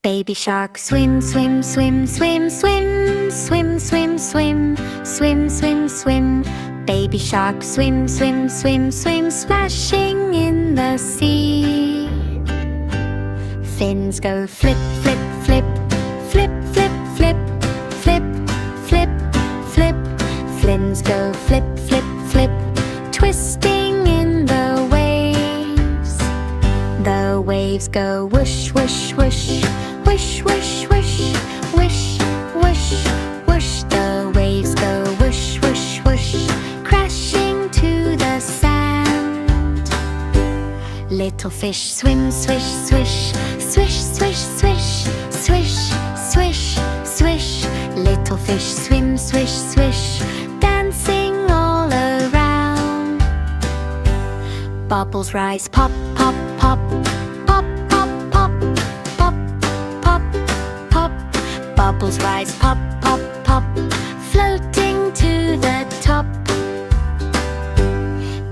Baby shark, swim, swim, swim, swim, swim, swim, swim, swim, swim, swim, swim. Baby shark, swim, swim, swim, swim, splashing in the sea. Fins go flip, flip, flip, flip, flip, flip, flip, flip, flip. Fins go flip, flip, flip, twisting in the waves. The waves go whoosh, whoosh, whoosh, whoosh, whoosh, whoosh, whoosh, whoosh, whoosh. The waves go whoosh, whoosh, whoosh, crashing to the sand. Little fish swim, swish, swish, swish, swish, swish, swish, swish, swish. Little fish swim, swish, swish, dancing all around. Bubbles rise, pop, pop, pop, pop, pop, pop, pop, pop, pop. Bubbles rise, pop, pop, pop, floating to the top.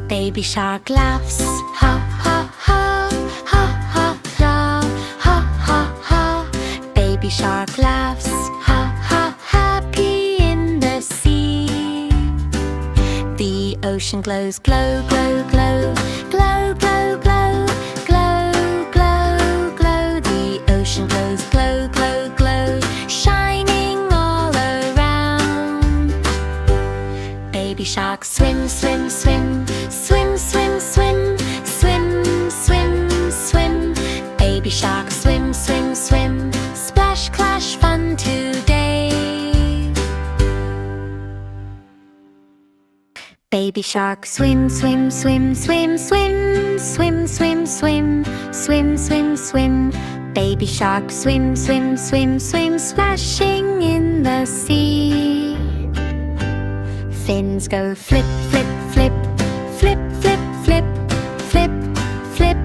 Baby shark laughs, ha, ha, ha, ha, ha, ha, ha, ha, ha. Baby shark laughs, ha, ha, happy in the sea. The ocean glows, glow, glow, glow, glow, glow, glow, glow, glow, glow. The ocean glows, glow, glow, glow, shining all around. Baby shark swim, swim, swim, swim, swim, swim, swim, swim, swim. Baby shark swim, swim, swim, splash, clash, fun today. Baby shark swim, swim, swim, swim, swim, swim, swim, swim, swim, swim, swim. Baby shark swim, swim, swim, swim, splashing in the sea. Fins go flip, flip, flip, flip, flip, flip, flip, flip,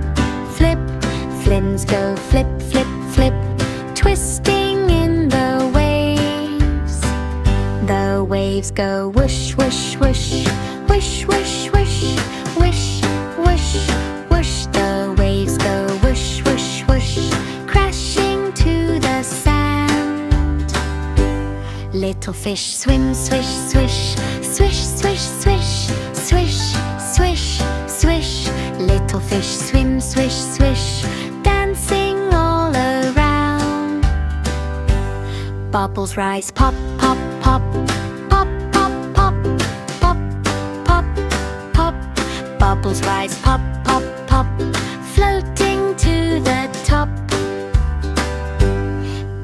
flip. Fins go flip, flip, flip, twisting in the waves. The waves go whoosh, whoosh, whoosh, whoosh, whoosh, whoosh, whoosh, whoosh, whoosh. The waves go whoosh, whoosh, whoosh, crashing to the sand. Little fish swim, swish, swish, swish, swish, swish, swish, swish, swish. Little fish swim, swish, swish, dancing all around. Bubbles rise, pop, pop, pop, pop, pop, pop, pop, pop, pop. Bubbles rise, pop, pop, pop, floating to the top.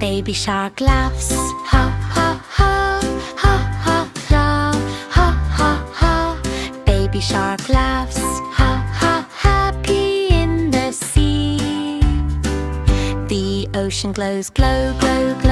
Baby shark laughs, ha, ha, ha, ha, ha, ha, ha, ha, ha. Baby shark laughs, ha, ha, happy in the sea. The ocean glows, glow, glow, glow.